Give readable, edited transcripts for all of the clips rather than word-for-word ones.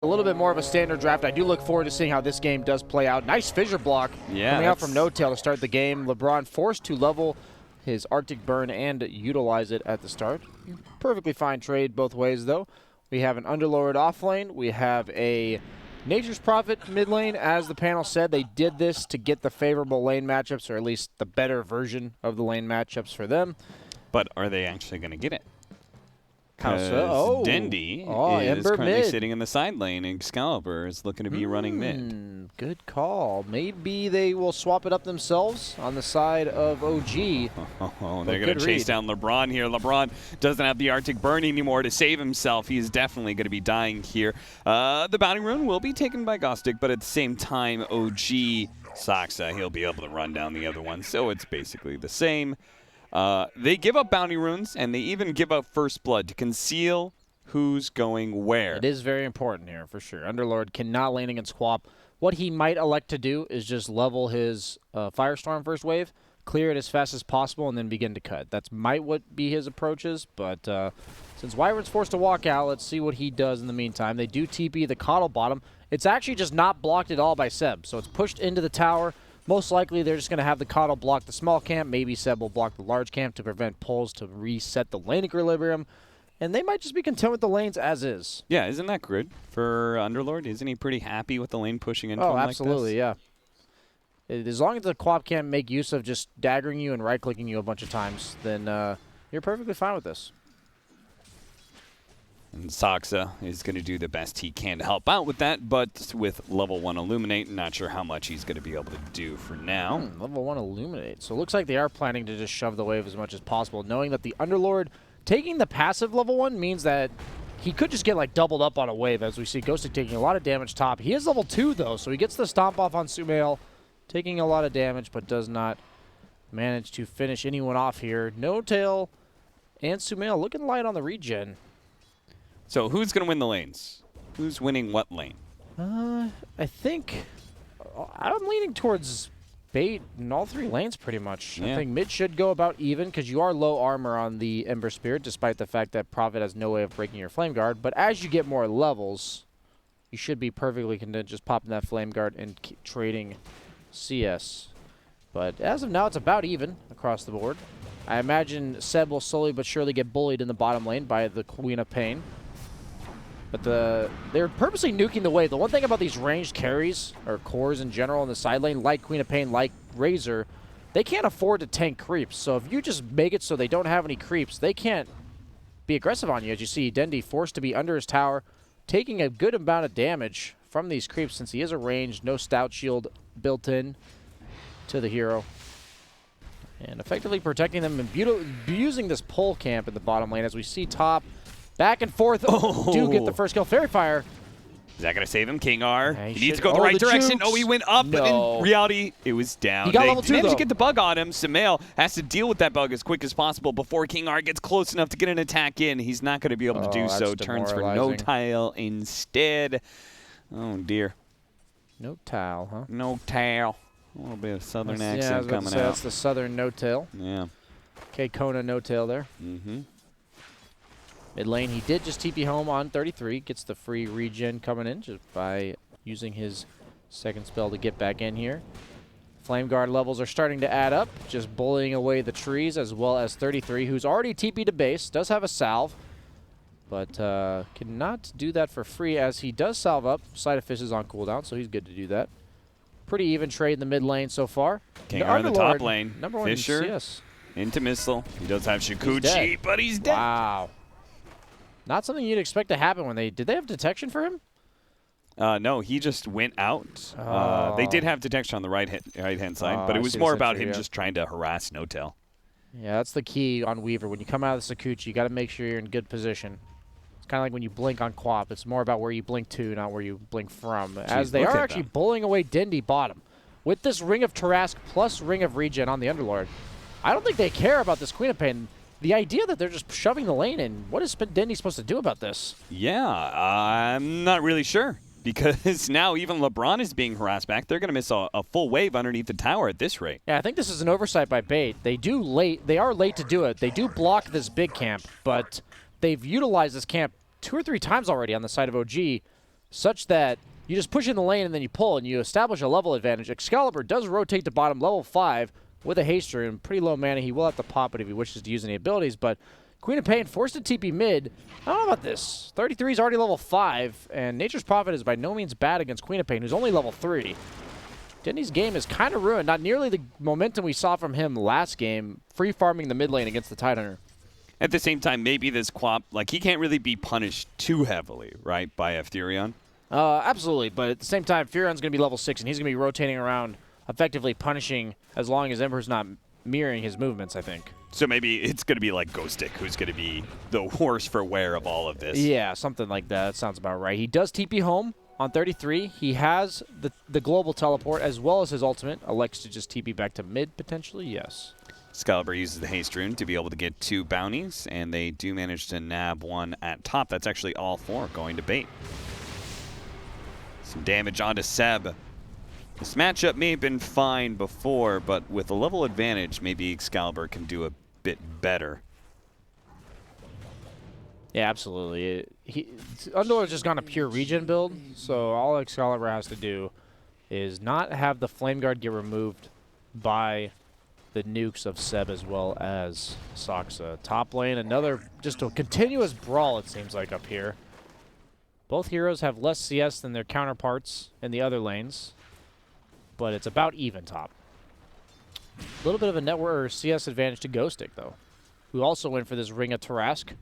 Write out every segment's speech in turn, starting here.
A little bit more of a standard draft. I do look forward to seeing how this game does play out. Nice fissure block coming out from No Tail to start the game. LeBron forced to level his Arctic Burn and utilize it at the start. Perfectly fine trade both ways, though. We have an Underlord off lane. We have a Nature's Prophet mid lane. As the panel said, they did this to get the favorable lane matchups, or at least the better version of the lane matchups for them. But are they actually going to get it? Because Dendy is currently sitting in the side lane, and Excalibur is looking to be running mid. Good call. Maybe they will swap it up themselves on the side of OG. They're going to chase down LeBron here. LeBron doesn't have the Arctic Burn anymore to save himself. He's definitely going to be dying here. The Bounty Rune will be taken by Gostic, but at the same time, OG Saksa, he'll be able to run down the other one. So it's basically the same. They give up bounty runes, and they even give up first blood to conceal who's going where. It is very important here, for sure. Underlord cannot lane against Quap. What he might elect to do is just level his Firestorm first wave, clear it as fast as possible, and then begin to cut. That's might what be his approaches, but since Wyvern's forced to walk out, let's see what he does in the meantime. They do TP the Coddle bottom. It's actually just not blocked at all by Seb, so it's pushed into the tower. Most likely, they're just going to have the Coddle block the small camp. Maybe Seb will block the large camp to prevent pulls to reset the lane equilibrium. And they might just be content with the lanes as is. Yeah, isn't that good for Underlord? Isn't he pretty happy with the lane pushing into him like this? Oh, absolutely, yeah. As long as the Quap can't make use of just daggering you and right-clicking you a bunch of times, then you're perfectly fine with this. And Saksa is going to do the best he can to help out with that, but with level 1 Illuminate, not sure how much he's going to be able to do for now. Level 1 Illuminate. So it looks like they are planning to just shove the wave as much as possible, knowing that the Underlord taking the passive level 1 means that he could just get like doubled up on a wave, as we see Ghostic taking a lot of damage top. He is level 2, though, so he gets the stomp off on Sumail, taking a lot of damage, but does not manage to finish anyone off here. No Tail and Sumail looking light on the regen. So who's going to win the lanes? Who's winning what lane? I think I'm leaning towards bait in all three lanes pretty much. Yeah. I think mid should go about even because you are low armor on the Ember Spirit, despite the fact that Prophet has no way of breaking your Flame Guard. But as you get more levels, you should be perfectly content just popping that Flame Guard and keep trading CS. But as of now, it's about even across the board. I imagine Seb will slowly but surely get bullied in the bottom lane by the Queen of Pain. But they're purposely nuking the wave. The one thing about these ranged carries, or cores in general in the side lane, like Queen of Pain, like Razor, they can't afford to tank creeps. So if you just make it so they don't have any creeps, they can't be aggressive on you. As you see, Dendy forced to be under his tower, taking a good amount of damage from these creeps since he is a ranged, no stout shield built in to the hero. And effectively protecting them and using this pole camp in the bottom lane as we see top. Back and forth. Do get the first kill. Fairy Fire. Is that going to save him? King R. He needs to go the right direction. Jukes. Oh, he went up, but in reality, it was down. He got level 2, managed to get the bug on him. Sumail has to deal with that bug as quick as possible before King R gets close enough to get an attack in. He's not going to be able to do so. Turns for No Tile instead. Oh, dear. No Tile, huh? No Tile. A little bit of southern accent coming out. That's the southern No Tail. Yeah. Okay, Kona No Tail there. Mm-hmm. Mid lane, he did just TP home on 33. Gets the free regen coming in just by using his second spell to get back in here. Flame Guard levels are starting to add up, just bullying away the trees, as well as 33, who's already TP to base, does have a salve, but cannot do that for free as he does salve up. Sleight of Fist is on cooldown, so he's good to do that. Pretty even trade in the mid lane so far. King R in the top lane. Number 1 Fisher in CS. Into Missile. He does have Shikuchi, but he's dead. Wow. Not something you'd expect to happen when they... Did they have detection for him? No, he just went out. They did have detection on the right-hand side, but it was more about him just trying to harass No Tail. Yeah, that's the key on Weaver. When you come out of the Sakuchi, you got to make sure you're in good position. It's kind of like when you blink on Quap. It's more about where you blink to, not where you blink from. Jeez, as they are actually bullying away Dendy bottom. With this Ring of Tarask plus Ring of Regen on the Underlord, I don't think they care about this Queen of Pain. The idea that they're just shoving the lane in, what is Dendy supposed to do about this? Yeah, I'm not really sure. Because now even LeBron is being harassed back. They're going to miss a full wave underneath the tower at this rate. Yeah, I think this is an oversight by Bait. They are late to do it. They do block this big camp, but they've utilized this camp 2 or 3 times already on the side of OG. such that you just push in the lane and then you pull and you establish a level advantage. Excalibur does rotate to bottom, level 5 with a haste rune. Pretty low mana. He will have to pop it if he wishes to use any abilities, but Queen of Pain forced to TP mid. I don't know about this. 33 is already level 5, and Nature's Prophet is by no means bad against Queen of Pain, who's only level 3. Dendy's game is kind of ruined. Not nearly the momentum we saw from him last game, free farming the mid lane against the Tidehunter. At the same time, maybe this Quap, like, he can't really be punished too heavily, right, by Furion? Absolutely, but at the same time, Furion's going to be level 6, and he's going to be rotating around, effectively punishing as long as Ember's not mirroring his movements, I think. So maybe it's going to be like Ghostic, who's going to be the worse for wear of all of this. Yeah, something like that. That sounds about right. He does TP home on 33. He has the global teleport as well as his ultimate. Elects to just TP back to mid, potentially, yes. Excalibur uses the haste rune to be able to get 2 bounties, and they do manage to nab 1 at top. That's actually all 4 going to bait. Some damage onto Seb. This matchup may have been fine before, but with a level advantage, maybe Excalibur can do a bit better. Yeah, absolutely. Undor has just gone a pure regen build, so all Excalibur has to do is not have the Flame Guard get removed by the nukes of Seb as well as Soxa. Top lane, another just a continuous brawl, it seems like, up here. Both heroes have less CS than their counterparts in the other lanes, but it's about even top. A little bit of a network or CS advantage to Ghostic, though, who also went for this Ring of Tarask.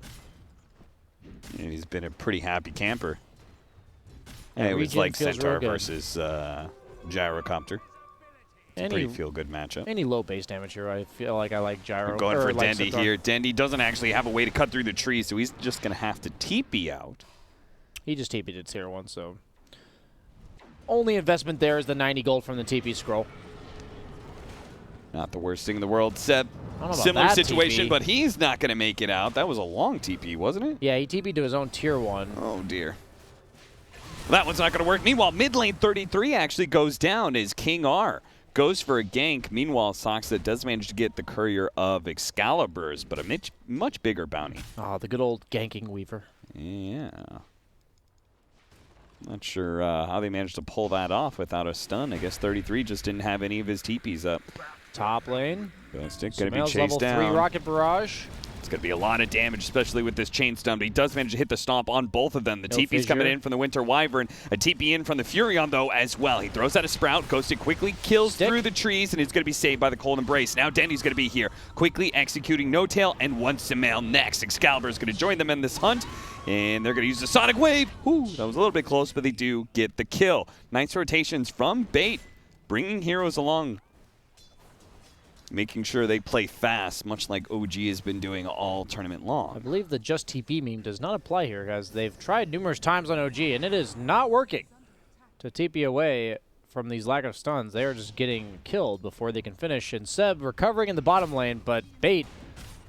And he's been a pretty happy camper. Yeah, it was like Centaur versus Gyrocopter. It's a pretty feel-good matchup. Any low base damage here, I feel like I like Gyro. We're going for Dendy here. Dendy doesn't actually have a way to cut through the tree, so he's just going to have to TP out. He just TP'd to tier 1, so only investment there is the 90 gold from the TP scroll. Not the worst thing in the world. Seb, similar situation, but he's not going to make it out. That was a long TP, wasn't it? Yeah, he TP'd to his own tier 1. Oh, dear. Well, that one's not going to work. Meanwhile, mid lane 33 actually goes down as King R goes for a gank. Meanwhile, Soxa does manage to get the Courier of Excalibur's, but a much bigger bounty. Oh, the good old ganking Weaver. Yeah. Not sure how they managed to pull that off without a stun. I guess 33 just didn't have any of his TPs up. Top lane. Ghostic going to be chased level down. 3 Rocket Barrage. It's going to be a lot of damage, especially with this chain stun, but he does manage to hit the stomp on both of them. The TP's coming in from the Winter Wyvern. A TP in from the Furion, though, as well. He throws out a Sprout. Ghostic quickly kills through the trees, and he's going to be saved by the Cold Embrace. Now Dendy's going to be here, quickly executing No Tail and Once a Mail next. Excalibur's going to join them in this hunt, and they're going to use the Sonic Wave. Whew, that was a little bit close, but they do get the kill. Nice rotations from Bait, bringing heroes along, making sure they play fast, much like OG has been doing all tournament long. I believe the Just TP meme does not apply here, guys. They've tried numerous times on OG, and it is not working to TP away from these lack of stuns. They are just getting killed before they can finish. And Seb recovering in the bottom lane, but Bait,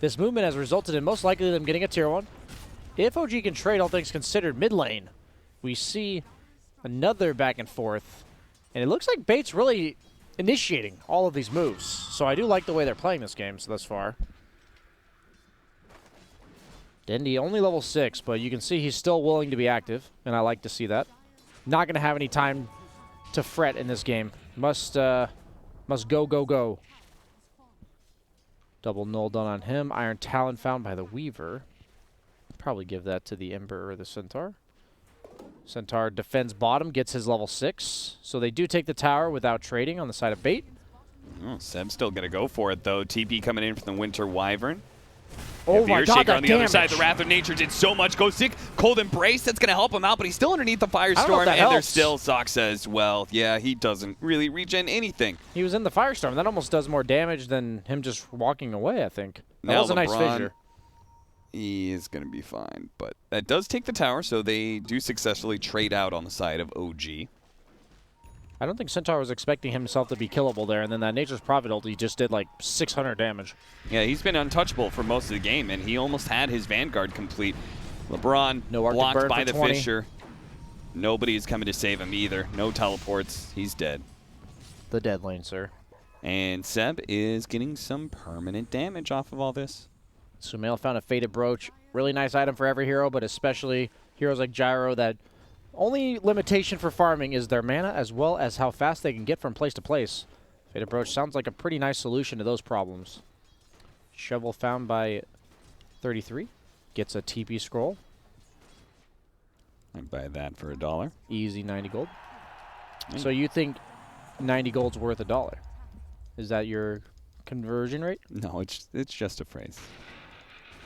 this movement has resulted in most likely them getting a tier 1. If OG can trade, all things considered, mid lane, we see another back and forth. And it looks like Bait's really initiating all of these moves. So I do like the way they're playing this game thus far. Dendy only level 6, but you can see he's still willing to be active, and I like to see that. Not going to have any time to fret in this game. Must go, go, go. Double null done on him. Iron Talon found by the Weaver. Probably give that to the Ember or the Centaur. Centaur defends bottom, gets his level 6. So they do take the tower without trading on the side of Bait. Oh, Seb's still going to go for it, though. TP coming in from the Winter Wyvern. Oh my God, that on the damage. other side, the Wrath of Nature did so much. Ghostic, Cold Embrace, that's going to help him out, but he's still underneath the Firestorm, and there's still Soxa as well. Yeah, he doesn't really regen anything. He was in the Firestorm. That almost does more damage than him just walking away, I think. That was a nice fissure. He is going to be fine, but that does take the tower, so they do successfully trade out on the side of OG. I don't think Centaur was expecting himself to be killable there, and then that Nature's Prophet ult, he just did like 600 damage. Yeah, he's been untouchable for most of the game, and he almost had his Vanguard complete. LeBron blocked by the Fissure. Nobody is coming to save him either. No teleports. He's dead. The dead lane, sir. And Seb is getting some permanent damage off of all this. Sumail found a Faded Brooch. Really nice item for every hero, but especially heroes like Gyro that Only limitation for farming is their mana as well as how fast they can get from place to place. Fate Approach sounds like a pretty nice solution to those problems. Shovel found by 33. Gets a TP scroll. I'd buy that for $1. Easy 90 gold. So you think 90 gold's worth $1? Is that your conversion rate? No, it's just a phrase.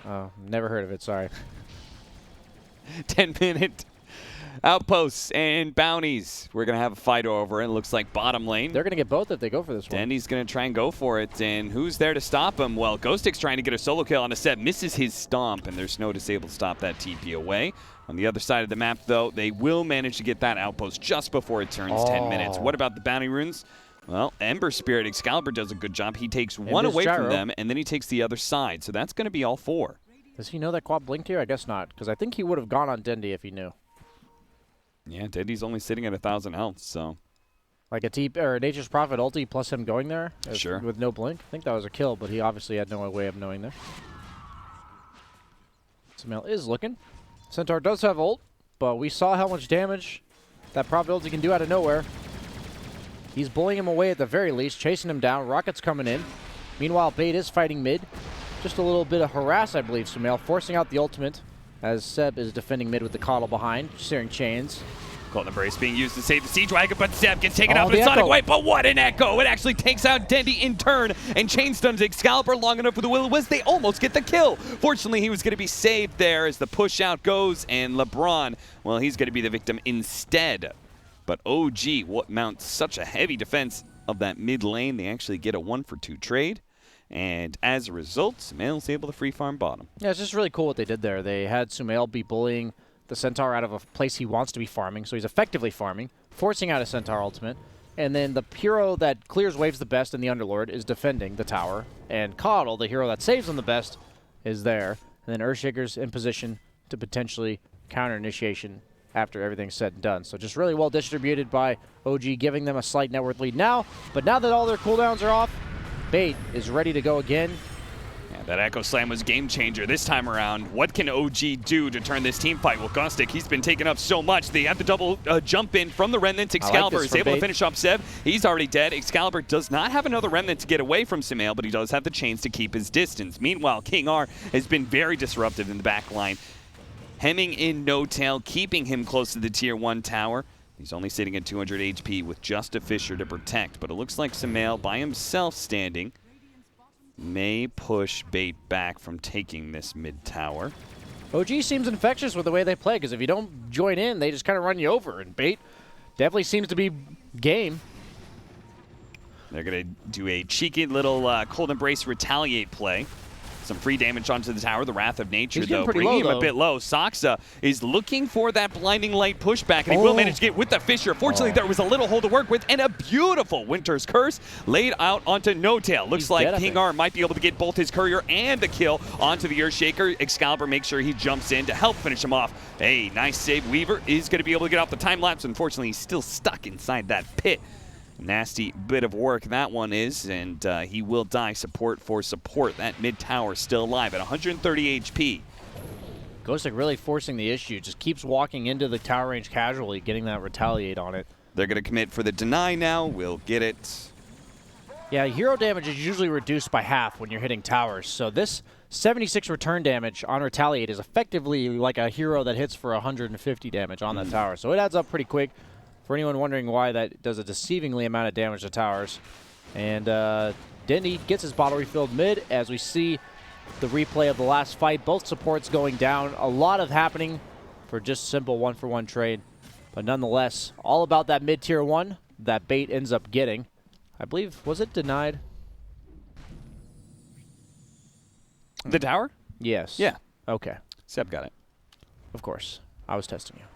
Oh, never heard of it, sorry. 10-minute outposts and bounties. We're going to have a fight over, and it looks like bottom lane. They're going to get both if they go for this one. Dendy's going to try and go for it, and who's there to stop him? Well, Ghostic's trying to get a solo kill on a set, misses his stomp, and there's no disable to stop that TP away. On the other side of the map, though, they will manage to get that outpost just before it turns 10 minutes. What about the bounty runes? Well, Ember Spirit Excalibur does a good job. He takes one away from them, and then he takes the other side. So that's going to be all 4. Does he know that Quad blinked here? I guess not, because I think he would have gone on Dendy if he knew. Yeah, Dendy's only sitting at 1,000 health, so. Like a Nature's Prophet ulti plus him going there sure. With no blink. I think that was a kill, but he obviously had no way of knowing there. Sumail is looking. Centaur does have ult, but we saw how much damage that Prophet ulti can do out of nowhere. He's bullying him away at the very least, chasing him down. Rocket's coming in. Meanwhile, Bait is fighting mid. Just a little bit of harass, I believe, Sumail, forcing out the ultimate as Seb is defending mid with the coddle behind, searing chains. Golden Embrace being used to save the Siege Wagon, but Seb gets taken out with a Sonic Wave, but what an echo! It actually takes out Dendy in turn, and chain stuns Excalibur long enough for the Will-O-Wisp. They almost get the kill. Fortunately, he was going to be saved there as the push out goes, and LeBron, well, he's going to be the victim instead. But OG mounts such a heavy defense of that mid lane, they actually get a 1-for-2 trade. And as a result, Sumail's able to free farm bottom. Yeah, it's just really cool what they did there. They had Sumail be bullying the Centaur out of a place he wants to be farming, so he's effectively farming, forcing out a Centaur ultimate. And then the hero that clears waves the best in the Underlord is defending the tower. And Coddle, the hero that saves them the best, is there. And then Earthshaker's in position to potentially counter initiation after everything's said and done. So just really well distributed by OG, giving them a slight net worth lead now. But now that all their cooldowns are off, Bait is ready to go again. Yeah, that Echo Slam was game changer this time around. What can OG do to turn this team fight? Well, Gostic, he's been taken up so much. They have the double jump in from the Remnant. Excalibur is able to finish off Seb. He's already dead. Excalibur does not have another Remnant to get away from Sumail, but he does have the chains to keep his distance. Meanwhile, King R has been very disruptive in the back line, hemming in No Tail, keeping him close to the Tier 1 tower. He's only sitting at 200 HP with just a Fissure to protect, but it looks like Sumail, by himself standing, may push Bait back from taking this mid tower. OG seems infectious with the way they play, because if you don't join in, they just kind of run you over, and Bait definitely seems to be game. They're going to do a cheeky little Cold Embrace retaliate play. Some free damage onto the tower. The Wrath of Nature, though, bringing him a bit low. Saksa is looking for that blinding light pushback, and he will manage to get with the Fissure. Fortunately, there was a little hole to work with, and a beautiful Winter's Curse laid out onto No Tail. Looks like King R might be able to get both his Courier and the kill onto the Earthshaker. Excalibur makes sure he jumps in to help finish him off. Hey, nice save. Weaver is going to be able to get off the time lapse. Unfortunately, he's still stuck inside that pit. Nasty bit of work that one is, and he will die support for support. That mid tower still alive at 130 HP. Ghostic really forcing the issue, just keeps walking into the tower range casually, getting that retaliate on it. They're going to commit for the deny now. We'll get it. Yeah, hero damage is usually reduced by half when you're hitting towers, so this 76 return damage on retaliate is effectively like a hero that hits for 150 damage on that tower, so it adds up pretty quick. For anyone wondering why that does a deceivingly amount of damage to towers. And Dendy gets his bottle refilled mid as we see the replay of the last fight. Both supports going down. A lot of happening for just simple 1-for-1 trade. But nonetheless, all about that mid-tier 1 that Bait ends up getting. I believe, was it denied? The tower? Yes. Yeah. Okay. Seb got it. Of course. I was testing you.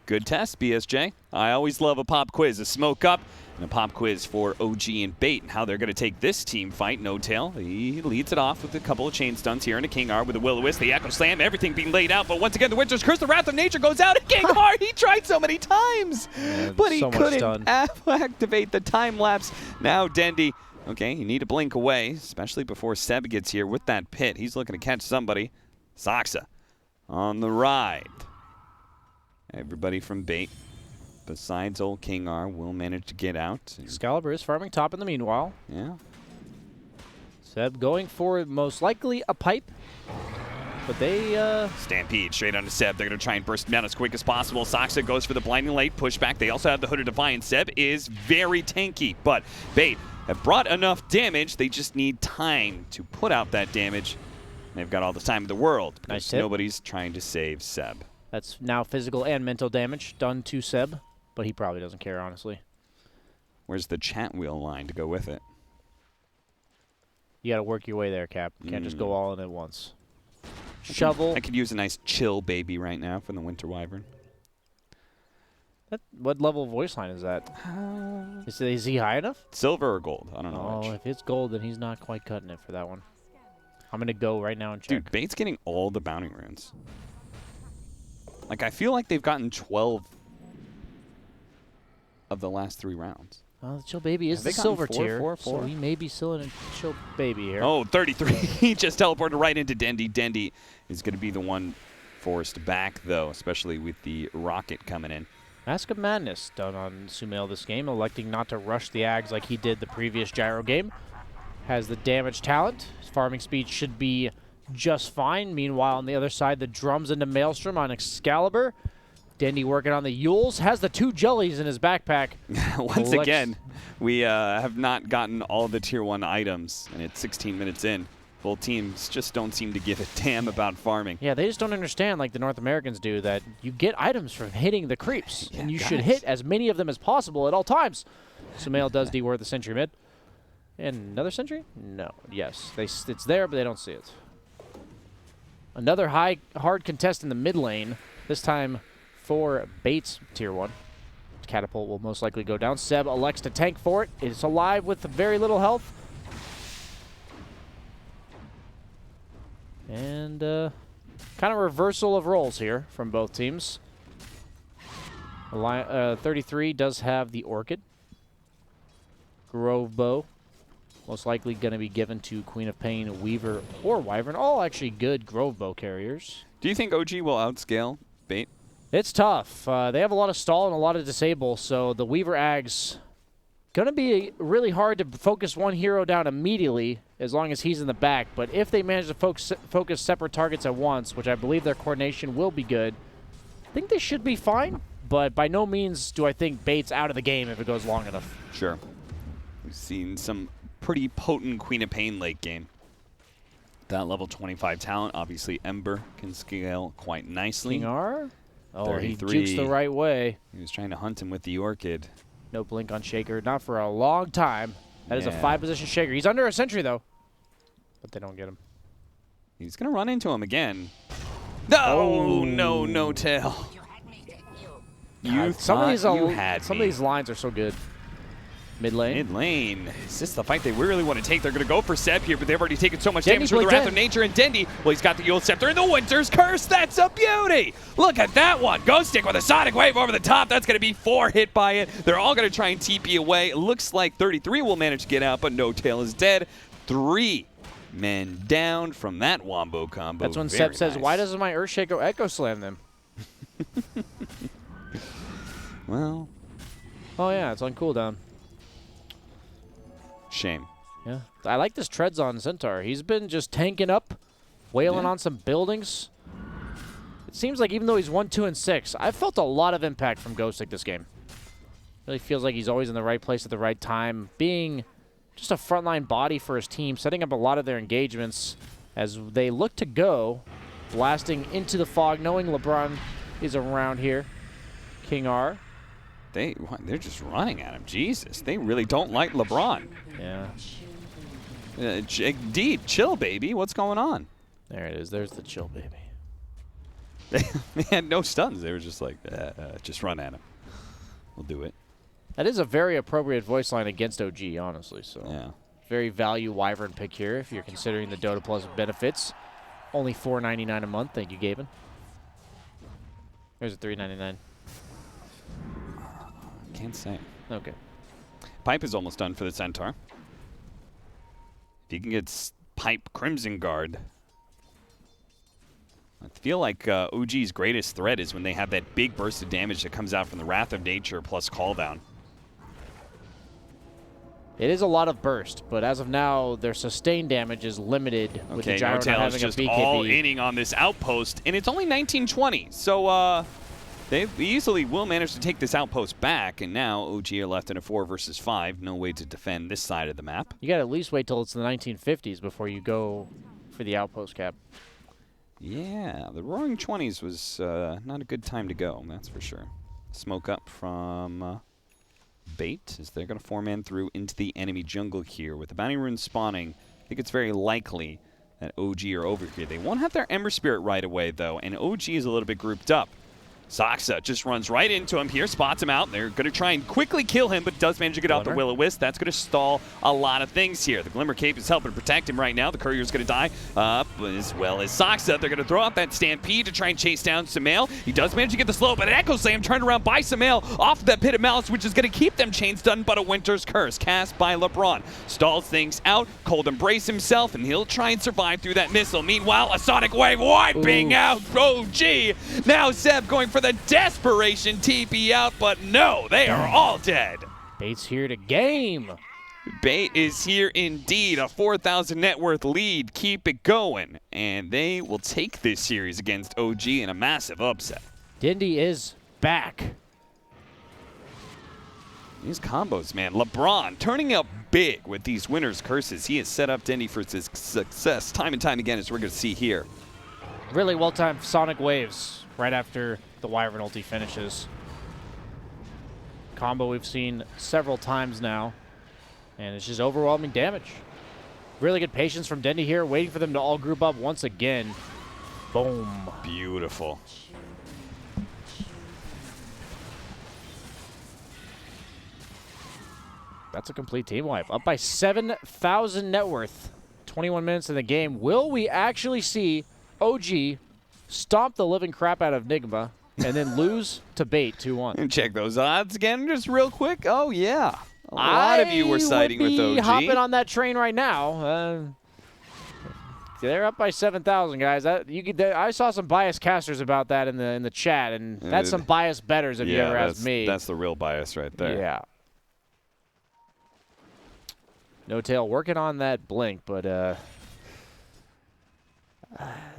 Good test, BSJ. I always love a pop quiz, a smoke up, and a pop quiz for OG and Bait, and how they're going to take this team fight. No Tail, he leads it off with a couple of chain stunts here into King R with the Will-O-Wisp, the Echo Slam, everything being laid out, but once again, the Winter's Curse, the Wrath of Nature goes out, and King R, he tried so many times, but he couldn't activate the time lapse. Now Dendy, okay, you need to blink away, especially before Seb gets here with that pit. He's looking to catch somebody. Saksa on the ride. Everybody from Bait, besides old King R, will manage to get out. Excalibur is farming top in the meanwhile. Yeah. Seb going for most likely a pipe. But they, Stampede straight onto Seb. They're going to try and burst him down as quick as possible. Saksa goes for the blinding light pushback. They also have the Hooded Defiance. Seb is very tanky, but Bait have brought enough damage. They just need time to put out that damage. They've got all the time in the world because nice hit. Nobody's trying to save Seb. That's now physical and mental damage done to Seb, but he probably doesn't care, honestly. Where's the chat wheel line to go with it? You got to work your way there, Cap. You can't just go all in at once. Shovel. I could use a nice chill baby right now from the Winter Wyvern. What level voice line is that? Is he high enough? Silver or gold? I don't know. Oh, if it's gold, then he's not quite cutting it for that one. I'm going to go right now and check. Dude, Bait's getting all the bounty runes. Like, I feel like they've gotten 12 of the last 3 rounds. Well, the Chill Baby is the silver tier, so he may be still in a Chill Baby here. Oh, 33. He just teleported right into Dendy. Dendy is going to be the one forced back, though, especially with the rocket coming in. Mask of Madness done on Sumail this game, electing not to rush the Ags like he did the previous Gyro game. Has the damage talent. His farming speed should be just fine. Meanwhile, on the other side, the drums into Maelstrom on Excalibur. Dendy working on the Yules. Has the 2 jellies in his backpack. Once again, we have not gotten all the Tier 1 items, and it's 16 minutes in. Both teams just don't seem to give a damn about farming. Yeah, they just don't understand, like the North Americans do, that you get items from hitting the creeps, and you should hit as many of them as possible at all times. Sumail does deworth the sentry mid. And another sentry? No. Yes, it's there, but they don't see it. Another hard contest in the mid lane, this time for Bait's Tier 1. Catapult will most likely go down. Seb elects to tank for it. It's alive with very little health. And kind of reversal of roles here from both teams. 33 does have the Orchid. Grove Bow. Most likely going to be given to Queen of Pain, Weaver, or Wyvern. All actually good Grove Bow carriers. Do you think OG will outscale Bait? It's tough. They have a lot of stall and a lot of disable, so the Weaver Ags going to be really hard to focus one hero down immediately as long as he's in the back. But if they manage to focus separate targets at once, which I believe their coordination will be good, I think they should be fine. But by no means do I think Bait's out of the game if it goes long enough. Sure. We've seen some pretty potent Queen of Pain late game. That level 25 talent, obviously Ember can scale quite nicely. King R? Oh, 33. He jukes the right way. He was trying to hunt him with the Orchid. No blink on Shaker, not for a long time. That is a 5-position Shaker. He's under a sentry, though. But they don't get him. He's going to run into him again. No, no tail. Some of these lines are so good. Mid lane. Mid lane. Is this the fight they really want to take? They're going to go for Seb here, but they've already taken so much damage from the Wrath of Nature. And Dendy, well, he's got the Yule Scepter and the Winter's Curse. That's a beauty. Look at that one. Ghost Stick with a Sonic Wave over the top. That's going to be 4 hit by it. They're all going to try and TP away. It looks like 33 will manage to get out, but No Tail is dead. 3 men down from that Wombo combo. That's when Seb says, why doesn't my Earthshaker Echo Slam them? Well. Oh, yeah, it's on cooldown. Shame. Yeah. I like this Treads on Centaur. He's been just tanking up, wailing on some buildings. It seems like even though he's 1, 2, and 6, I've felt a lot of impact from Ghostic this game. Really feels like he's always in the right place at the right time, being just a frontline body for his team, setting up a lot of their engagements as they look to go, blasting into the fog, knowing LeBron is around here. King R. They're just running at him. Jesus, they really don't like LeBron. Yeah. Indeed, chill, baby. What's going on? There it is. There's the chill, baby. They had no stuns. They were just like, just run at him. We'll do it. That is a very appropriate voice line against OG, honestly. So yeah. Very value Wyvern pick here if you're considering the Dota Plus benefits. Only $4.99 a month. Thank you, Gaben. There's a $3.99. Can't say. Okay. Pipe is almost done for the Centaur. If he can get Pipe Crimson Guard. I feel like OG's greatest threat is when they have that big burst of damage that comes out from the Wrath of Nature plus Call Down. It is a lot of burst, but as of now, their sustained damage is limited with the Gyro not having just a BKB. all inning on this outpost, and it's only 1920, so they easily will manage to take this outpost back, and now OG are left in a 4 versus 5. No way to defend this side of the map. You got to at least wait till it's the 1950s before you go for the outpost cap. Yeah, the Roaring 20s was not a good time to go, that's for sure. Smoke up from Bait as they're going to 4-man through into the enemy jungle here. With the Bounty Rune spawning, I think it's very likely that OG are over here. They won't have their Ember Spirit right away, though, and OG is a little bit grouped up. Saxa just runs right into him here, spots him out. They're going to try and quickly kill him, but does manage to get out the Will-O-Wisp. That's going to stall a lot of things here. The Glimmer Cape is helping protect him right now. The Courier's going to die, as well as Saxa. They're going to throw out that Stampede to try and chase down Sumail. He does manage to get the slow, but an Echo Slam turned around by Sumail off of that Pit of Malice, which is going to keep them chains done, but a Winter's Curse cast by LeBron. Stalls things out. Cold Embrace himself, and he'll try and survive through that missile. Meanwhile, a Sonic Wave wiping out OG. Now Zeb going for the desperation TP out, but no, they are all dead. Bait's here to game. Bait is here indeed, a 4,000 net worth lead. Keep it going, and they will take this series against OG in a massive upset. Dindy is back. These combos, man. LeBron turning up big with these Winter's Curses. He has set up Dindy for his success time and time again, as we're going to see here. Really well-timed Sonic Waves right after the Wyvern ulti finishes. Combo we've seen several times now, and it's just overwhelming damage. Really good patience from Dendy here, waiting for them to all group up once again. Boom. Beautiful. That's a complete team wipe. Up by 7,000 net worth. 21 minutes in the game. Will we actually see OG stomp the living crap out of Nigma and then lose to Bait 2-1? And check those odds again just real quick. Oh, yeah. A lot of you were siding with OG. I would be hopping on that train right now. They're up by 7,000, guys. I saw some biased casters about that in the chat, and that's some biased bettors if you ever ask me. That's the real bias right there. Yeah. No Tail working on that blink, but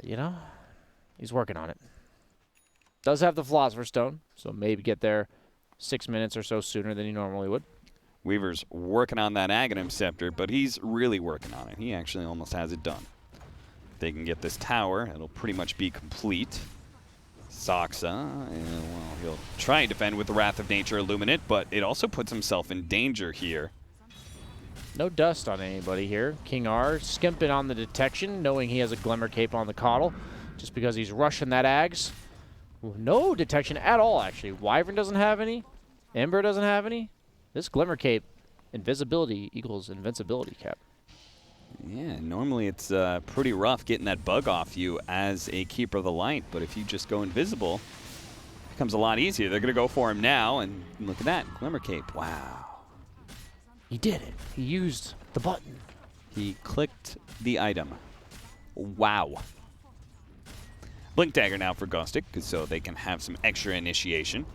you know, he's working on it. Does have the Philosopher's Stone, so maybe get there 6 minutes or so sooner than he normally would. Weaver's working on that Aghanim Scepter, but he's really working on it. He actually almost has it done. If they can get this tower, it'll pretty much be complete. Saxa, well, he'll try and defend with the Wrath of Nature Illuminate, but it also puts himself in danger here. No dust on anybody here. King R skimping on the detection, knowing he has a Glimmer Cape on the Coddle, just because he's rushing that Ags. No detection at all, actually. Wyvern doesn't have any. Ember doesn't have any. This Glimmer Cape, invisibility equals invincibility cap. Yeah, normally it's pretty rough getting that bug off you as a Keeper of the Light, but if you just go invisible, it becomes a lot easier. They're going to go for him now, and look at that, Glimmer Cape. Wow. He did it. He used the button. He clicked the item. Wow. Blink Dagger now for Gostic, so they can have some extra initiation.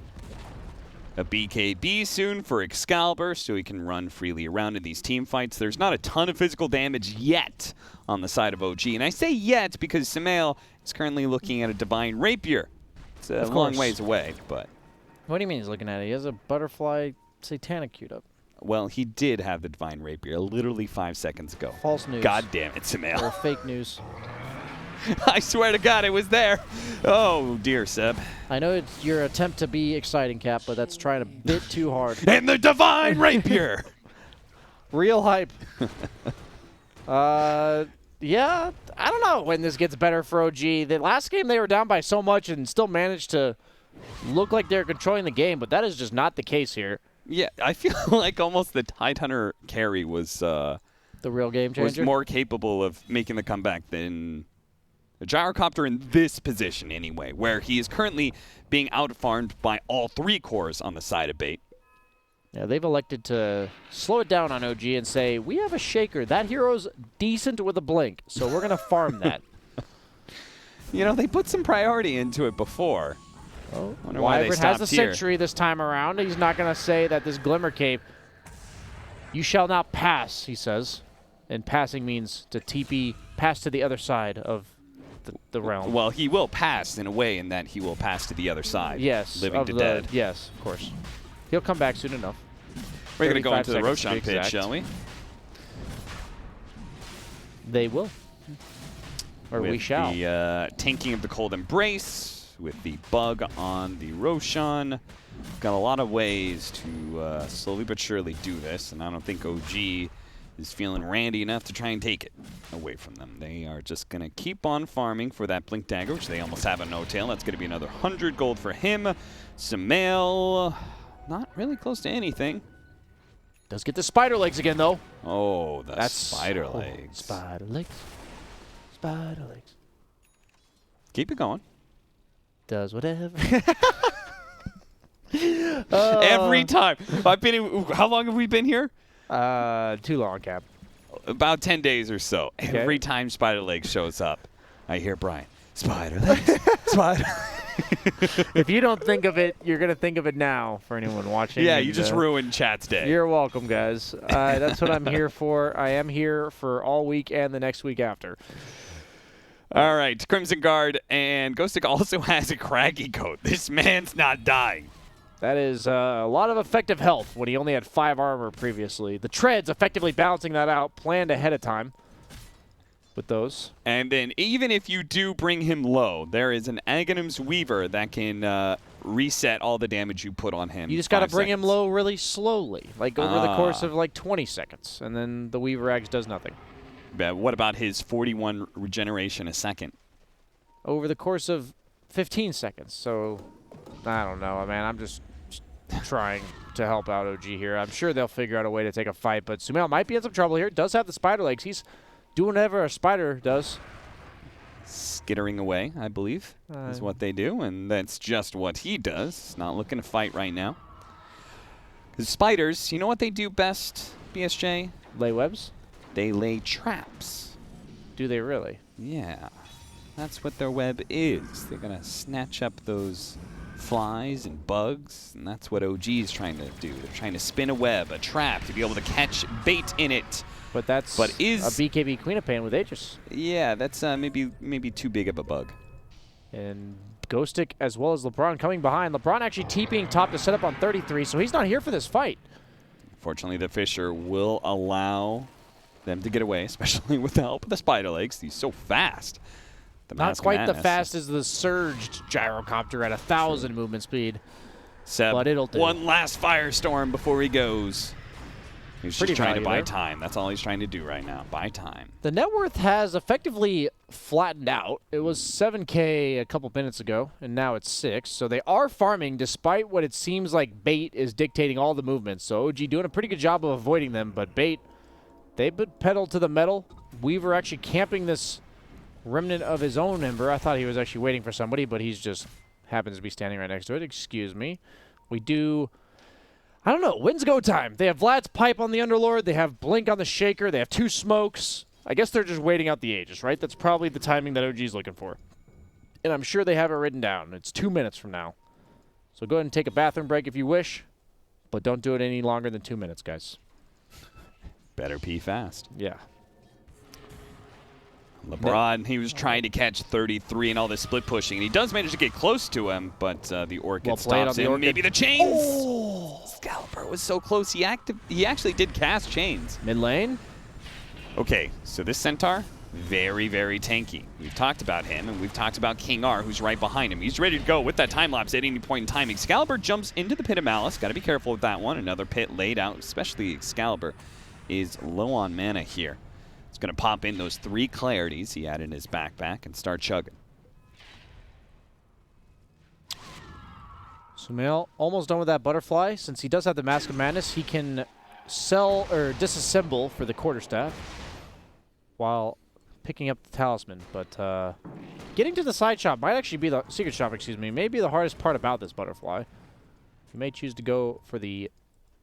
A BKB soon for Excalibur, so he can run freely around in these team fights. There's not a ton of physical damage yet on the side of OG, and I say yet because Sumail is currently looking at a Divine Rapier. It's a long ways away, but... What do you mean he's looking at it? He has a Butterfly Satanic queued up. Well, he did have the Divine Rapier literally 5 seconds ago. False news. God damn it, Sumail. Or fake news. I swear to God, it was there. Oh, dear, Seb. I know it's your attempt to be exciting, Cap, but that's trying a bit too hard. And the Divine Rapier! Real hype. Yeah, I don't know when this gets better for OG. The last game they were down by so much and still managed to look like they're controlling the game, but that is just not the case here. Yeah, I feel like almost the Tidehunter carry was... the real game changer? Was more capable of making the comeback than... a Gyrocopter in this position, anyway, where he is currently being out-farmed by all 3 cores on the side of Bait. Yeah, they've elected to slow it down on OG and say, we have a Shaker. That hero's decent with a blink, so we're going to farm that. You know, they put some priority into it before. Oh, wonder why they Wyvern stopped has the here. Sentry this time around. He's not going to say that this Glimmer Cape, you shall not pass, he says. And passing means to TP, pass to the other side of the realm. Well, he will pass in a way in that he will pass to the other side. Yes. Living to dead. Yes, of course. He'll come back soon enough. We're going to go into the 35 seconds to Roshan be pitch, exact. shall we? They will. Or we shall. With the tanking of the Cold Embrace, with the bug on the Roshan. Got a lot of ways to slowly but surely do this, and I don't think OG is feeling randy enough to try and take it away from them. They are just going to keep on farming for that Blink Dagger, which they almost have a no-tail. That's going to be another 100 gold for him. Sumail, not really close to anything. Does get the spider legs again, though. Oh, that's spider legs. Spider legs. Spider legs. Keep it going. Does whatever. Every time. I've been in, how long have we been here? Too long, Cap. About 10 days or so. Okay. Every time Spider Legs shows up, I hear Brian, Spider Legs, Spider. If you don't think of it, you're going to think of it now for anyone watching. Yeah, and, you just ruined chat's day. You're welcome, guys. That's what I'm here for. I am here for all week and the next week after. All right, Crimson Guard and Ghostic also has a craggy coat. This man's not dying. That is a lot of effective health when he only had 5 armor previously. The treads effectively balancing that out, planned ahead of time with those. And then even if you do bring him low, there is an Aghanim's Weaver that can reset all the damage you put on him. You just got to bring him low really slowly, like over the course of like 20 seconds, and then the Weaver Axe does nothing. What about his 41 regeneration a second? Over the course of 15 seconds, so I don't know, man. I'm just trying to help out OG here. I'm sure they'll figure out a way to take a fight, but Sumail might be in some trouble here. Does have the spider legs. He's doing whatever a spider does. Skittering away, I believe, is what they do, and that's just what he does. Not looking to fight right now. Because spiders, you know what they do best, BSJ? Lay webs? They lay traps. Do they really? Yeah. That's what their web is. They're going to snatch up those flies and bugs, and that's what OG is trying to do. They're trying to spin a web, a trap, to be able to catch bait in it. But that's a BKB Queen of Pain with Aegis. Yeah, that's maybe too big of a bug. And Ghostic as well as LeBron coming behind. LeBron actually TPing top to set up on 33, so he's not here for this fight. Fortunately, the Fisher will allow them to get away, especially with the help of the spider legs. He's so fast. Not quite the fast as the surged gyrocopter at 1,000 movement speed. Seb, but it'll do. One last firestorm before he goes. He's just trying to buy time. That's all he's trying to do right now. Buy time. The net worth has effectively flattened out. It was 7K a couple minutes ago, and now it's 6. So they are farming despite what it seems like Bait is dictating all the movements. So OG doing a pretty good job of avoiding them, but Bait, they've been pedal to the metal. Weaver actually camping this remnant of his own Ember. I thought he was actually waiting for somebody, but he's just happens to be standing right next to it. Excuse me. We do... I don't know. Wins go time. They have Vlad's Pipe on the Underlord. They have Blink on the Shaker. They have 2 smokes. I guess they're just waiting out the Aegis, right? That's probably the timing that OG is looking for. And I'm sure they have it written down. It's 2 minutes from now. So go ahead and take a bathroom break if you wish, but don't do it any longer than 2 minutes, guys. Better pee fast. Yeah. LeBron, he was trying to catch 33 and all this split pushing, and he does manage to get close to him, but the Orchid stops him. Maybe the chains! Oh! Excalibur was so close. He actually did cast chains. Mid lane? Okay, so this Centaur, very, very tanky. We've talked about him, and we've talked about King R, who's right behind him. He's ready to go with that time-lapse at any point in time. Excalibur jumps into the Pit of Malice. Got to be careful with that one. Another pit laid out, especially Excalibur is low on mana here. He's going to pop in those 3 Clarities he had in his backpack and start chugging. Sumail almost done with that Butterfly. Since he does have the Mask of Madness, he can sell or disassemble for the Quarterstaff while picking up the Talisman. But getting to the side shop might actually be the secret shop, excuse me, may be the hardest part about this Butterfly. You may choose to go for the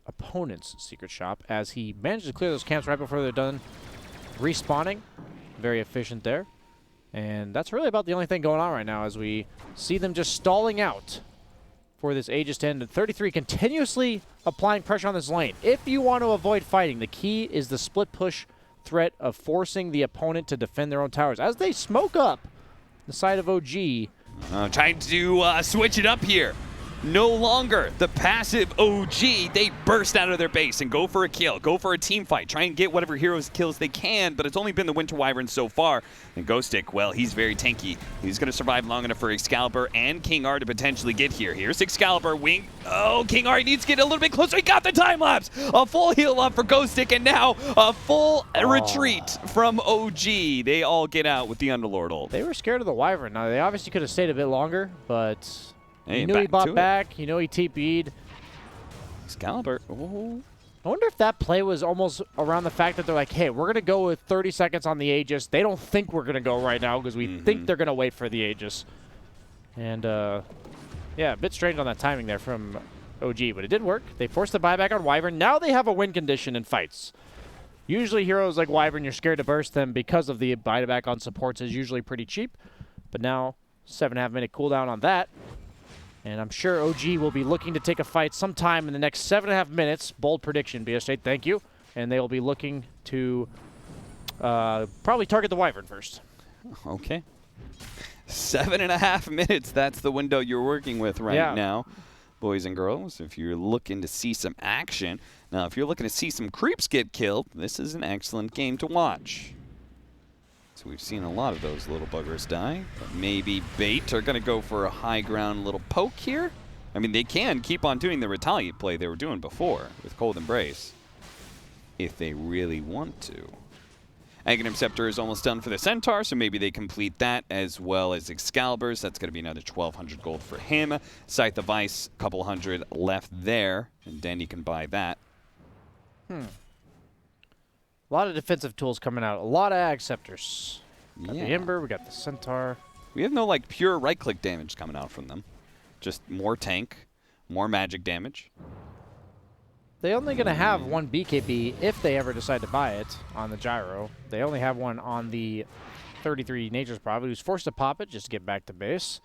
opponent's secret shop as he managed to clear those camps right before they're done respawning. Very efficient there. And that's really about the only thing going on right now as we see them just stalling out for this Aegis to end. And 33 continuously applying pressure on this lane. If you want to avoid fighting, the key is the split push threat of forcing the opponent to defend their own towers. As they smoke up the side of OG. Trying to switch it up here. No longer the passive OG. They burst out of their base and go for a kill, go for a team fight, try and get whatever heroes kills they can, but it's only been the Winter Wyvern so far. And Ghostic, well, he's very tanky. He's going to survive long enough for Excalibur and King R to potentially get here. Here's Excalibur, wing. Oh, King R needs to get a little bit closer. He got the time lapse. A full heal up for Ghostic, and now a full retreat from OG. They all get out with the Underlord ult. They were scared of the Wyvern. Now, they obviously could have stayed a bit longer, but hey, you knew he bought back. You know he TP'd. Excalibur. Oh. I wonder if that play was almost around the fact that they're like, hey, we're going to go with 30 seconds on the Aegis. They don't think we're going to go right now because we think they're going to wait for the Aegis. And, yeah, a bit strange on that timing there from OG, but it did work. They forced the buyback on Wyvern. Now they have a win condition in fights. Usually heroes like Wyvern, you're scared to burst them because of the buyback on supports is usually pretty cheap. But now, 7.5 minute cooldown on that. And I'm sure OG will be looking to take a fight sometime in the next 7.5 minutes. Bold prediction, BS8, thank you. And they will be looking to probably target the Wyvern first. Okay. 7.5 minutes, that's the window you're working with right now, boys and girls. If you're looking to see some action. Now, if you're looking to see some creeps get killed, this is an excellent game to watch. So we've seen a lot of those little buggers die. But maybe Bait are going to go for a high ground little poke here. I mean, they can keep on doing the retaliate play they were doing before with Cold Embrace if they really want to. Aghanim Scepter is almost done for the Centaur, so maybe they complete that as well as Excalibur's. That's going to be another 1,200 gold for him. Scythe of Ice, a couple hundred left there, and Dandy can buy that. A lot of defensive tools coming out. A lot of Ag Scepters. Got the Ember, we got the Centaur. We have no, like, pure right-click damage coming out from them. Just more tank, more magic damage. They're only going to have one BKB if they ever decide to buy it on the Gyro. They only have one on the 33 Nature's Prophet, who's forced to pop it just to get back to base.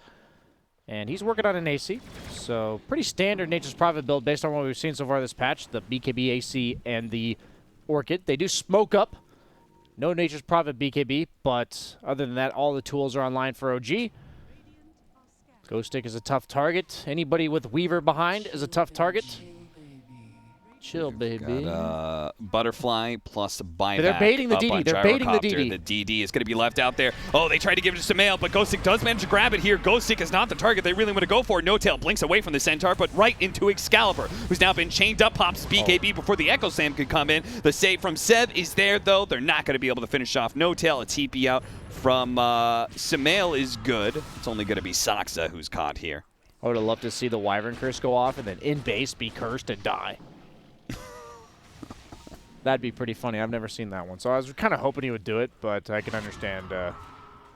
And he's working on an AC. So pretty standard Nature's Prophet build based on what we've seen so far this patch. The BKB AC and the Orchid. They do smoke up. No Nature's Prophet BKB, but other than that, all the tools are online for OG. Ghostic is a tough target. Anybody with Weaver behind is a tough target. Chill, baby. Got, Butterfly plus a buyback. They're baiting the DD. They're baiting the DD. The DD is going to be left out there. Oh, they tried to give it to Samael, but Ghostic does manage to grab it here. Ghostic is not the target they really want to go for. No Tail blinks away from the Centaur, but right into Excalibur, who's now been chained up. Pops BKB before the Echo Slam could come in. The save from Sev is there, though. They're not going to be able to finish off No Tail. A TP out from Samael is good. It's only going to be Saksa who's caught here. I would have loved to see the Wyvern curse go off and then in base be cursed and die. That'd be pretty funny. I've never seen that one. So I was kind of hoping he would do it, but I can understand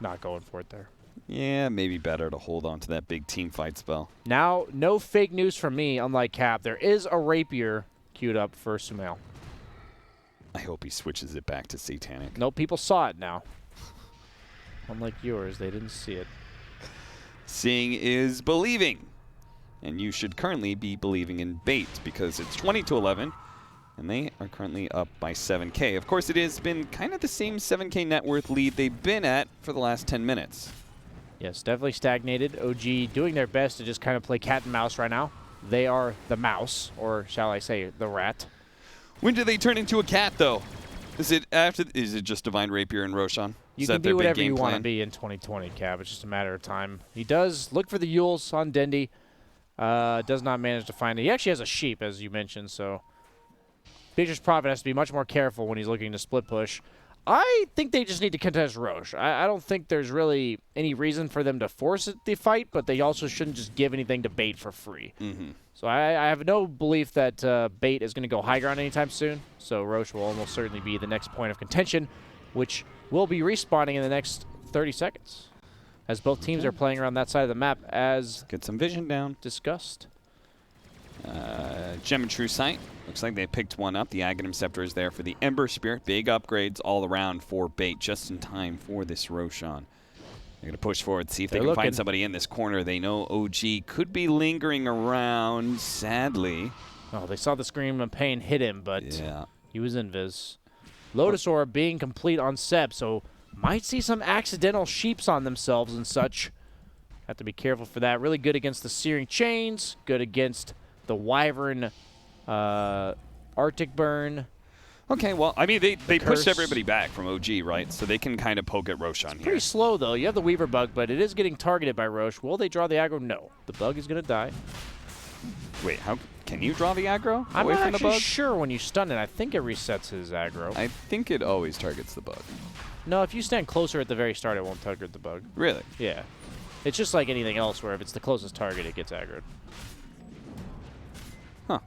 not going for it there. Yeah, maybe better to hold on to that big team fight spell. Now, no fake news from me, unlike Cap. There is a Rapier queued up for Sumail. I hope he switches it back to Satanic. No, people saw it now. Unlike yours, they didn't see it. Seeing is believing. And you should currently be believing in Bait because it's 20-11. And they are currently up by 7K. Of course, it has been kind of the same 7K net worth lead they've been at for the last 10 minutes. Yes, definitely stagnated. OG doing their best to just kind of play cat and mouse right now. They are the mouse, or shall I say, the rat. When do they turn into a cat, though? Is it just Divine Rapier and Roshan? You can be whatever you want to be in 2020, Cap. It's just a matter of time. He does look for the Yules on Dendi. Does not manage to find it. He actually has a sheep, as you mentioned, so Nature's Prophet has to be much more careful when he's looking to split push. I think they just need to contest Roche. I don't think there's really any reason for them to force the fight, but they also shouldn't just give anything to Bait for free. So I have no belief that Bait is going to go high ground anytime soon, so Roche will almost certainly be the next point of contention, which will be respawning in the next 30 seconds, as both teams are playing around that side of the map as get some vision down. Discussed. Gem and True Sight. Looks like they picked one up. The Aghanim Scepter is there for the Ember Spirit. Big upgrades all around for Bait, just in time for this Roshan. They're going to push forward, see if they can find somebody in this corner. They know OG could be lingering around, sadly. Oh, they saw the Scream of Pain hit him, but he was invis. Lotus Orb being complete on Seb, so might see some accidental sheeps on themselves and such. Have to be careful for that. Really good against the Searing Chains, good against the Wyvern Arctic Burn. Okay, well, I mean, they pushed everybody back from OG, right? So they can kind of poke at Rosh on here. Pretty slow, though. You have the Weaver bug, but it is getting targeted by Rosh. Will they draw the aggro? No. The bug is going to die. Wait, how can you draw the aggro I'm away not from the actually bug? sure when you stun it. I think it resets his aggro. I think it always targets the bug. No, if you stand closer at the very start, it won't target the bug. Really? Yeah. It's just like anything else where if it's the closest target, it gets aggroed. Huh.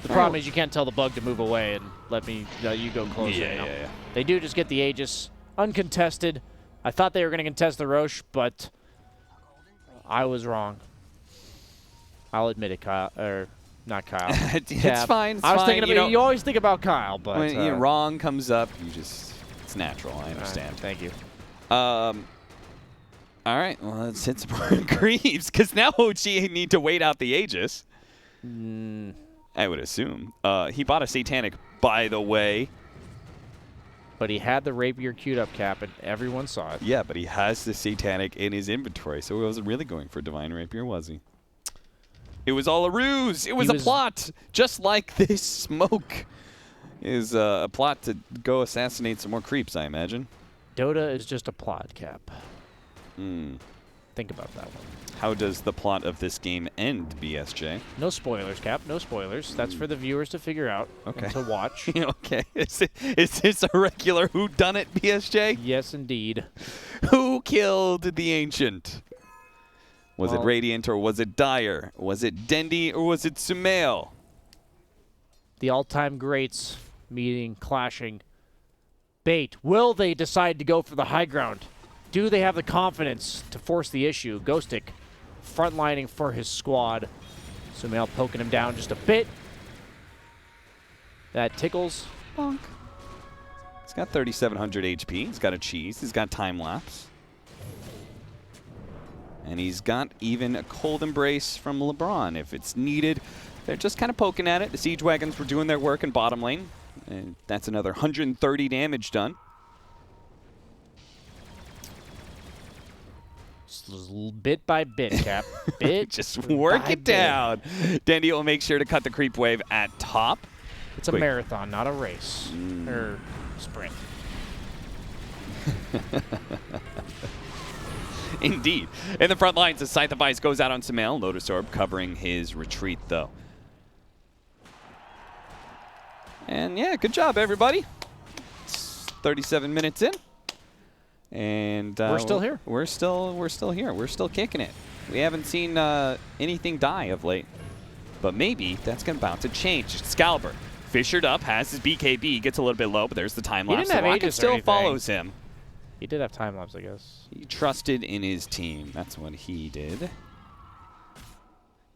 The problem is you can't tell the bug to move away and let me, you go closer. Yeah. They do just get the Aegis uncontested. I thought they were going to contest the Rosh, but I was wrong. I'll admit it, Kyle. Or not Kyle. It's fine. It's I was fine. thinking about you always think about Kyle, but when wrong comes up, it's natural. I understand. Thank you. All right. Well, let's hit some more creeps because now OG need to wait out the Aegis. I would assume. He bought a Satanic, by the way. But he had the Rapier queued up, Cap, and everyone saw it. Yeah, but he has the Satanic in his inventory, so he wasn't really going for Divine Rapier, was he? It was all a ruse. It was a plot, just like this smoke is a plot to go assassinate some more creeps, I imagine. Dota is just a plot, Cap. Think about that one. How does the plot of this game end, BSJ? No spoilers, Cap. No spoilers. That's for the viewers to figure out and to watch. Okay. Is this a regular whodunit, BSJ? Yes, indeed. Who killed the Ancient? Was it Radiant or was it Dire? Was it Dendi or was it Sumail? The all-time greats meeting, clashing. Bait. Will they decide to go for the high ground? Do they have the confidence to force the issue? Ghostic frontlining for his squad. Sumail poking him down just a bit. That tickles. Bonk. He's got 3,700 HP. He's got a cheese. He's got time lapse. And he's got even a cold embrace from LeBron if it's needed. They're just kind of poking at it. The Siege Wagons were doing their work in bottom lane. And that's another 130 damage done. Just bit by bit, Cap. Bit just work it down. Dendi will make sure to cut the creep wave at top. It's a marathon, not a race. Or sprint. Indeed. In the front lines, the Scythe of Ice goes out on Sumail. Lotus Orb covering his retreat, though. And yeah, good job, everybody. It's 37 minutes in. And we're still here. We're still here. We're still kicking it. We haven't seen anything die of late. But maybe that's about to change. Excalibur, fissured up, has his BKB, gets a little bit low, but there's the time lapse. The Rocket still follows him. He did have time lapse, I guess. He trusted in his team. That's what he did. You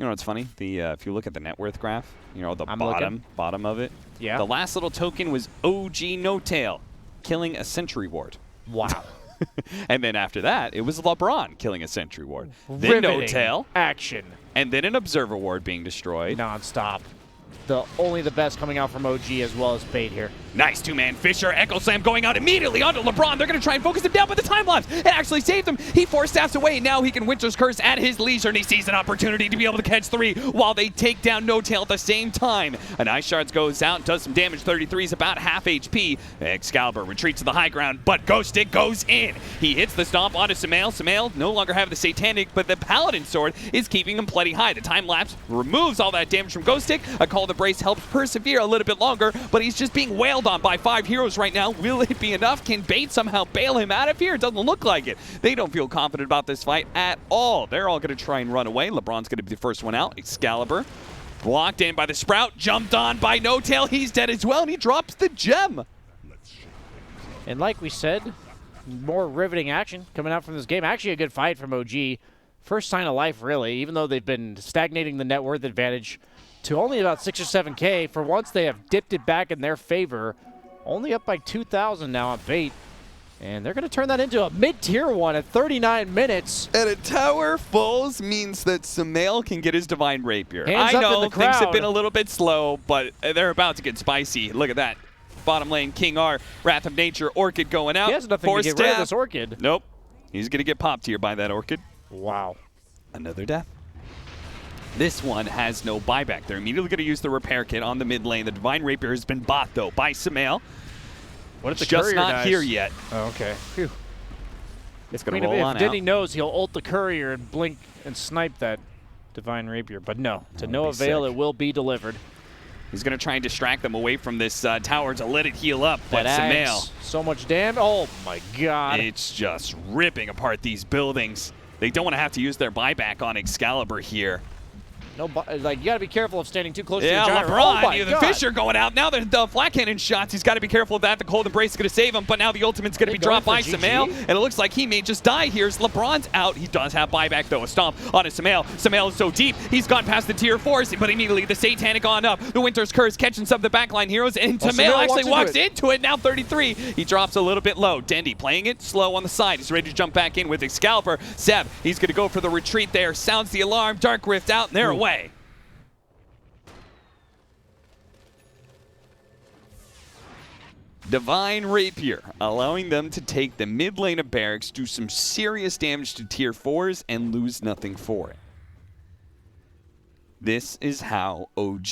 know what's funny? If you look at the net worth graph, you know, the bottom of it. Yeah. The last little token was OG No Tail, killing a Sentry Ward. Wow. And then after that, it was LeBron killing a Sentry Ward. Then No Tail. Action. And then an Observer Ward being destroyed. Non-stop. Only the best coming out from OG as well as Bait here. Nice two-man Fisher. Echo Slam going out immediately onto LeBron. They're going to try and focus him down, but the time lapse, it actually saved him. He force staffs away. Now he can Winter's Curse at his leisure, and he sees an opportunity to be able to catch 3 while they take down No Tail at the same time. An Ice Shards goes out, does some damage. 33 is about half HP. Excalibur retreats to the high ground, but Ghost Stick goes in. He hits the stomp onto Sumail. Sumail no longer having the Satanic, but the Paladin Sword is keeping him plenty high. The time lapse removes all that damage from Ghost Stick. A Call to Brace helps persevere a little bit longer, but he's just being wailed on by 5 heroes right now. Will it be enough? Can Bait somehow bail him out of here? It doesn't look like it. They don't feel confident about this fight at all. They're all going to try and run away. LeBron's going to be the first one out. Excalibur blocked in by the Sprout, jumped on by No Tail. He's dead as well, and he drops the gem. And like we said, more riveting action coming out from this game. Actually a good fight from OG. First sign of life, really, even though they've been stagnating the net worth advantage to only about 6 or 7K. For once, they have dipped it back in their favor. Only up by 2,000 now on Bait. And they're going to turn that into a mid-tier one at 39 minutes. And a tower falls means that Sumail can get his Divine Rapier. Hands I up know in the things have crowd. been a little bit slow, but they're about to get spicy. Look at that. Bottom lane, King R, Wrath of Nature, Orchid going out. He has nothing to get rid of this Orchid. Nope. He's going to get popped here by that Orchid. Wow. Another death. This one has no buyback. They're immediately going to use the repair kit on the mid lane. The Divine Rapier has been bought, though, by Sumail. What if the just courier not dies? here yet. Oh, okay. Phew. It's going to roll on If out. Denny knows, he'll ult the courier and blink and snipe that Divine Rapier. But no, to no avail, it will be delivered. He's going to try and distract them away from this tower to let it heal up. But Sumail, so much damage. Oh, my God. it's just ripping apart these buildings. They don't want to have to use their buyback on Excalibur here. No, like you got to be careful of standing too close to the Yeah, gyro. LeBron, Oh the Fissure going out. Now the flat cannon shots. He's got to be careful of that. The Cold Embrace is going to save him, but now the ultimate's going to be dropped by Sumail, and it looks like he may just die here as LeBron's out. He does have buyback, though. A stomp on his Sumail. Sumail is so deep. He's gone past the tier 4s, but immediately the Satanic on up. The Winter's Curse catching some of the backline heroes, and Sumail actually walks into it. Now 33. He drops a little bit low. Dendy playing it slow on the side. He's ready to jump back in with Excalibur. Seb, he's going to go for the retreat there. Sounds the alarm. Dark Rift out, and they're away. Divine Rapier, allowing them to take the mid lane of Barracks, do some serious damage to tier 4s, and lose nothing for it. This is how OG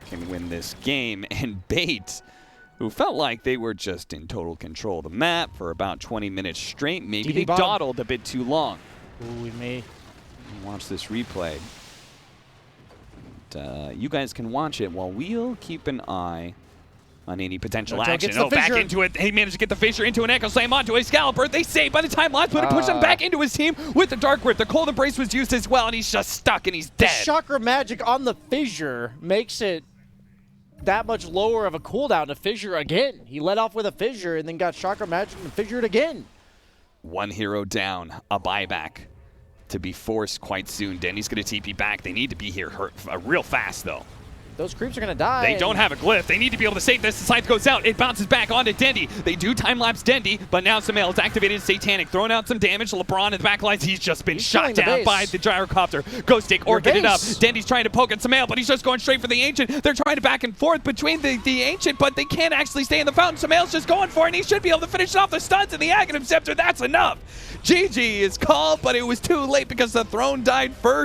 can win this game. And Bait, who felt like they were just in total control of the map for about 20 minutes straight, maybe they dawdled a bit too long. Ooh, we may watch this replay. And, you guys can watch it while we'll keep an eye on any potential action. Oh, back into it. He managed to get the Fissure into an Echo Slam onto Excalibur. They save by the time last, but it pushed him back into his team with the Dark Rift. The Cold Embrace was used as well, and he's just stuck, and he's dead. The Chakra Magic on the Fissure makes it that much lower of a cooldown to Fissure again. He let off with a Fissure and then got Chakra Magic and Fissured again. One hero down, a buyback to be forced quite soon. Denny's going to TP back. They need to be here real fast, though. Those creeps are going to die. They don't have a glyph. They need to be able to save this. The scythe goes out. It bounces back onto Dendy. They do time-lapse Dendy, but now Sumail's activated Satanic, throwing out some damage. LeBron in the back lines, he's just been shot down by the Gyrocopter. Ghost Stick, Orchid it up. Dendy's trying to poke at Sumail, but he's just going straight for the Ancient. They're trying to back and forth between the Ancient, but they can't actually stay in the fountain. Sumail's just going for it, and he should be able to finish off the stuns and the Aghanim Scepter. That's enough. GG is called, but it was too late because the throne died first.